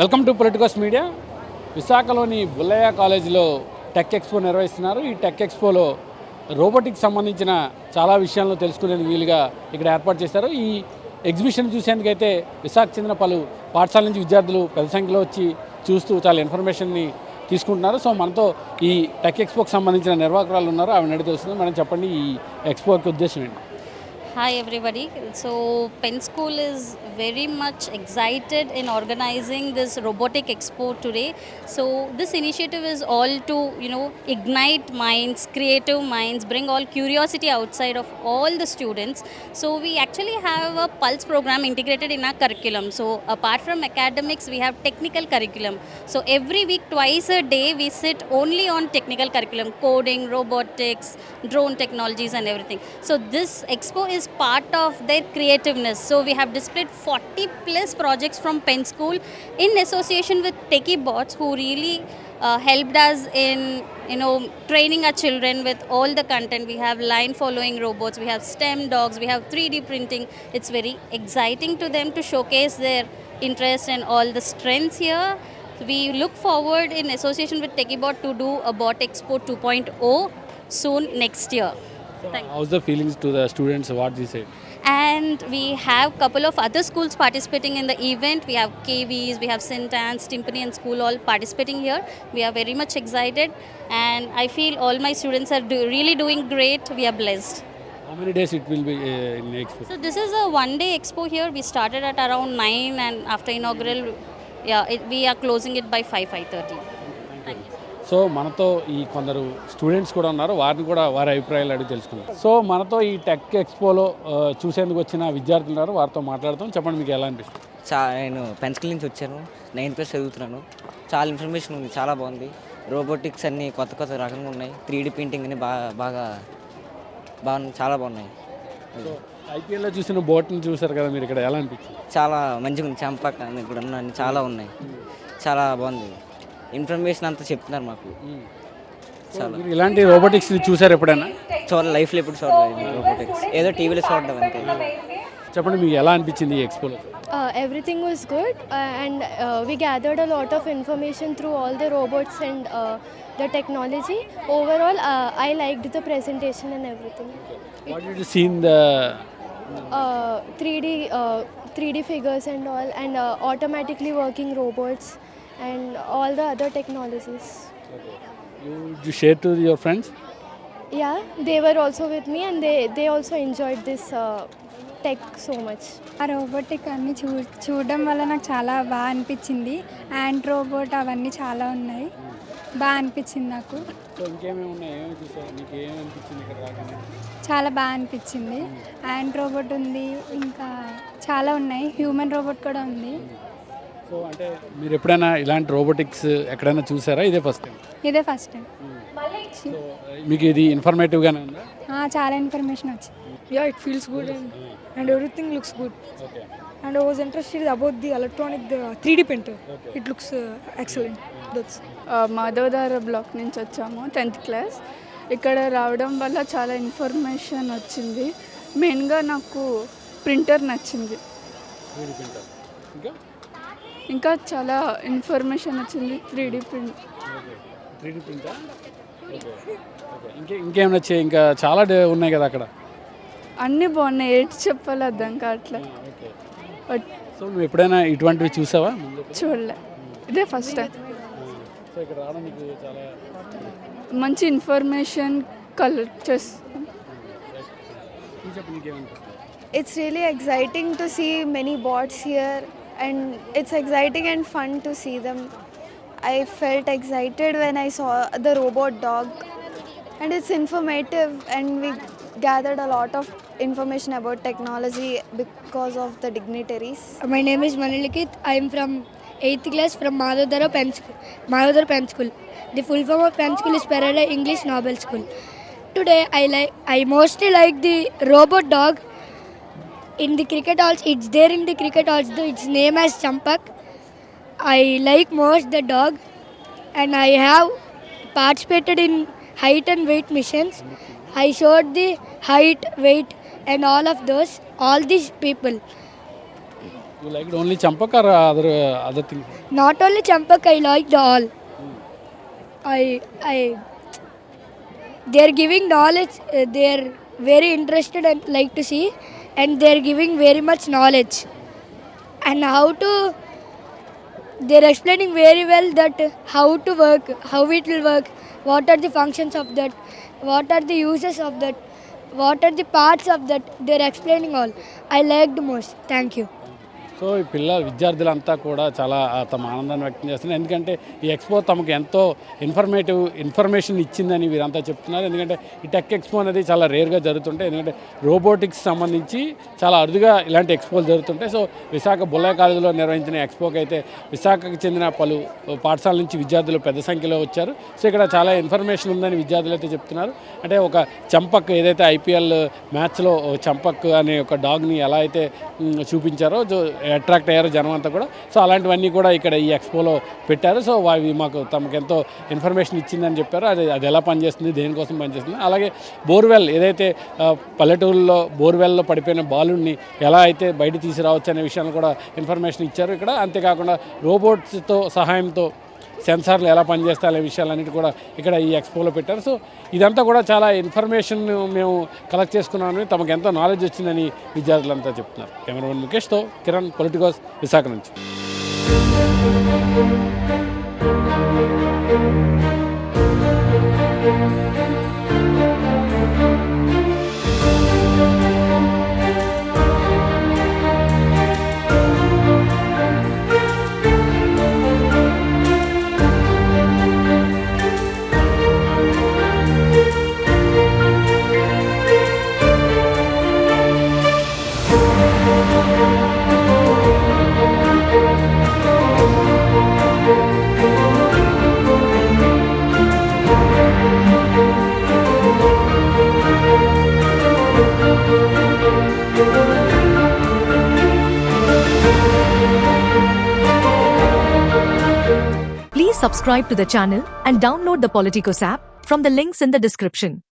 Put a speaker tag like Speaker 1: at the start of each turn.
Speaker 1: Welcome to Politicos media. విశాఖలోని బుల్లయ్య కాలేజీలో tech expo నిర్వహిస్తున్నారు. ఈ టెక్ ఎక్స్పోలో రోబోటిక్స్ సంబంధించిన చాలా విషయాలను తెలుసుకునే వీలుగా ఇక్కడ ఏర్పాటు చేశారు. ఈ ఎగ్జిబిషన్ చూసేందుకైతే విశాఖ చెందిన పలు పాఠశాల నుంచి విద్యార్థులు పెద్ద సంఖ్యలో వచ్చి చూస్తూ చాలా ఇన్ఫర్మేషన్ని తీసుకుంటున్నారు. సో మనతో ఈ టెక్ ఎక్స్పోకి సంబంధించిన నిర్వాహకురాలు ఉన్నారు, ఆవిడ అడిగి తెలుస్తుంది. మనం చెప్పండి, ఈ ఎక్స్పోకి ఉద్దేశం ఏంటి?
Speaker 2: Hi everybody. So Penn School is very much excited in organizing this robotic expo today. So this initiative is all to ignite minds, creative minds, bring all curiosity outside of all the students. So we actually have a pulse program integrated in our curriculum. So apart from academics we have technical curriculum. So every week twice a day we sit only on technical curriculum, coding, robotics, drone technologies and everything. So this expo is part of their creativeness. So we have displayed 40 plus projects from Penn School in association with Techie Bots, who really helped us in training our children with all the content. We have line following robots, we have STEM dogs, we have 3D printing. It's very exciting to them to showcase their interest and all the strengths here. We look forward in association with Techie Bot to do a Bot Expo 2.0 soon next year.
Speaker 1: How's the feelings to the students? What they say?
Speaker 2: And we have couple of other schools participating in the event. We have KVs, we have St. Anne's, Timpani and school all participating here. We are very much excited and I feel all my students are really doing great. We are blessed.
Speaker 1: How many days it will be in expo?
Speaker 2: So this is a one-day expo here. We started at around 9 and after inaugural, we are closing it by 5:30. Thank you.
Speaker 1: So మనతో ఈ కొందరు students కూడా ఉన్నారు, వారిని కూడా వారి అభిప్రాయాలు అడిగి తెలుసుకున్నాం. సో మనతో ఈ టెక్ ఎక్స్పోలో చూసేందుకు వచ్చిన విద్యార్థులు ఉన్నారు, వారితో మాట్లాడతాం. చెప్పండి, మీకు ఎలా అనిపిస్తుంది?
Speaker 3: నేను పెన్ స్కూల్ నుంచి వచ్చాను, 9th క్లాస్ చదువుతున్నాను. చాలా ఇన్ఫర్మేషన్ ఉంది, చాలా బాగుంది. రోబోటిక్స్ అన్నీ కొత్త కొత్త రకంగా ఉన్నాయి. 3D ప్రింటింగ్ అన్ని బాగా చాలా బాగున్నాయి.
Speaker 1: సో ఐపీఎల్లో చూసిన బోట్ని చూసారు కదా మీరు, ఇక్కడ ఎలా అనిపించింది?
Speaker 3: చాలా మంచిగా ఉంది. చంపక ఇక్కడ ఉన్న చాలా ఉన్నాయి, చాలా బాగుంది. ఇన్ఫర్మేషన్ అంతా చెప్తున్నారు మాకు.
Speaker 1: చాలా ఇలాంటి రోబోటిక్స్ చూసారు ఎప్పుడైనా?
Speaker 3: లైఫ్లో ఎప్పుడు చూడలేదు రోబోటిక్స్, ఏదో టీవీలో చూడడం అంతే.
Speaker 1: చెప్పండి, మీకు ఎలా అనిపించింది ఈ ఎక్స్పోలో?
Speaker 4: Everything was good and we gathered a lot of information through all the robots and the technology. Overall, I liked the presentation and everything.
Speaker 1: What did you see in the
Speaker 4: 3D figures and all, and automatically working robots and all the other technologies.
Speaker 1: You share to your friends?
Speaker 4: Yeah, they were also with me and they also enjoyed this tech so much.
Speaker 5: ఆ robotic అన్నీ చూడడం వల్ల నాకు చాలా బాగా అనిపించింది. And robot అవన్నీ చాలా ఉన్నాయి, బాగా అనిపించింది నాకు. చాలా బాగా అనిపించింది. యాండ్ రోబోట్ ఉంది, ఇంకా చాలా ఉన్నాయి. హ్యూమన్ రోబోట్ కూడా ఉంది.
Speaker 1: సో అంటే మీరు ఎప్పుడైనా ఇలాంటి రోబోటిక్స్ ఎక్కడైనా చూసారా? ఇదే ఫస్ట్ టైం?
Speaker 5: ఇదే ఫస్ట్ టైం.
Speaker 1: మీకు ఇది ఇన్ఫర్మేటివ్గానే ఉందా?
Speaker 5: చాలా ఇన్ఫర్మేషన్ వచ్చింది.
Speaker 6: Yeah, it feels good and everything looks good.
Speaker 1: Okay.
Speaker 6: And I was interested about the 3D printer. Okay. It looks excellent. That's
Speaker 7: Madhavadhara block నుంచి వచ్చాము, 10th క్లాస్. ఇక్కడ రావడం వల్ల చాలా ఇన్ఫర్మేషన్ వచ్చింది. మెయిన్గా నాకు ప్రింటర్ నచ్చింది, ఇంకా చాలా ఇన్ఫర్మేషన్ వచ్చింది. 3D print.
Speaker 1: ఇంకేం నచ్చాయి? ఇంకా చాలా ఉన్నాయి కదా అక్కడ.
Speaker 7: అన్నీ బాగున్నాయి, ఏంటి చెప్పాలి అర్థం కావట్లే.
Speaker 1: సో నువ్వు ఎప్పుడైనా ఇటువంటివి చూసావా?
Speaker 7: చూడలే, ఇదే ఫస్ట్ టైం.
Speaker 1: సో ఇక్కడ రావడానికి చాలా
Speaker 7: మంచి ఇన్ఫర్మేషన్ కలెక్ట్ చేస్తాం.
Speaker 4: It's really exciting to see many bots here and it's exciting and fun to see them. I felt excited when I saw the robot dog and it's informative and we gathered a lot of information about technology because of the dignitaries.
Speaker 8: My name is Manilikit. I am from 8th class from Madhudara Penn School. The full form of Penn School is Parallel English Nobel School. Today I mostly like the robot dog. In the cricket halls, it's there in the cricket halls. Its name as Champak. I like most the dog and I have participated in height and weight missions. I showed the height, weight and all of those, all these people.
Speaker 1: You like only Champak or other thing?
Speaker 8: Not only Champak, I liked all. I they are giving knowledge. They are very interested and like to see, and they are giving very much knowledge. And how to, they are explaining very well that how to work, how it will work, what are the functions of that, what are the uses of that, what are the parts of that. They are explaining all. I liked most. Thank you.
Speaker 1: So ఈ విద్యార్థులంతా కూడా చాలా తమ ఆనందాన్ని వ్యక్తం చేస్తున్నారు. ఎందుకంటే ఈ expo తమకు ఎంతో ఇన్ఫర్మేషన్ ఇచ్చిందని వీరంతా చెప్తున్నారు. ఎందుకంటే ఈ టెక్ ఎక్స్పో అనేది చాలా రేర్గా జరుగుతుంటాయి. ఎందుకంటే రోబోటిక్స్ సంబంధించి చాలా అరుదుగా ఇలాంటి ఎక్స్పోలు జరుగుతుంటాయి. సో విశాఖ బుల్లయ్య కాలేజీలో నిర్వహించిన ఎక్స్పోకి అయితే విశాఖకు చెందిన పలు పాఠశాల నుంచి విద్యార్థులు పెద్ద సంఖ్యలో వచ్చారు. సో ఇక్కడ చాలా ఇన్ఫర్మేషన్ ఉందని విద్యార్థులు అయితే చెప్తున్నారు. అంటే ఒక చంపక్ ఏదైతే ఐపీఎల్ మ్యాచ్లో చంపక్ అనే ఒక డాగ్ని ఎలా అయితే చూపించారో అట్రాక్ట్ అయ్యారు జనం అంతా కూడా. సో అలాంటివన్నీ కూడా ఇక్కడ ఈ ఎక్స్పోలో పెట్టారు. సో అవి తమకు ఎంతో ఇన్ఫర్మేషన్ ఇచ్చిందని చెప్పారు. అది ఎలా పనిచేస్తుంది, దేనికోసం పనిచేస్తుంది, అలాగే బోర్వెల్ ఏదైతే పల్లెటూరులో బోర్వెల్లో పడిపోయిన బాలుడిని ఎలా అయితే బయట తీసుకురావచ్చు అనే విషయాన్ని కూడా ఇన్ఫర్మేషన్ ఇచ్చారు ఇక్కడ. అంతేకాకుండా రోబోట్స్తో సహాయంతో సెన్సార్లు ఎలా పనిచేస్తాయి అనే విషయాలన్నిటి కూడా ఇక్కడ ఈ ఎక్స్పోలో పెట్టారు. సో ఇదంతా కూడా చాలా ఇన్ఫర్మేషన్ మేము కలెక్ట్ చేసుకున్నామని, తమకు ఎంతో నాలెడ్జ్ వచ్చిందని విద్యార్థులంతా చెప్తున్నారు. కెమెరామెన్ ముఖేష్తో కిరణ్, పొలిటికోస్, విశాఖ నుంచి.
Speaker 9: Please subscribe to the channel and download the Politicos app from the links in the description.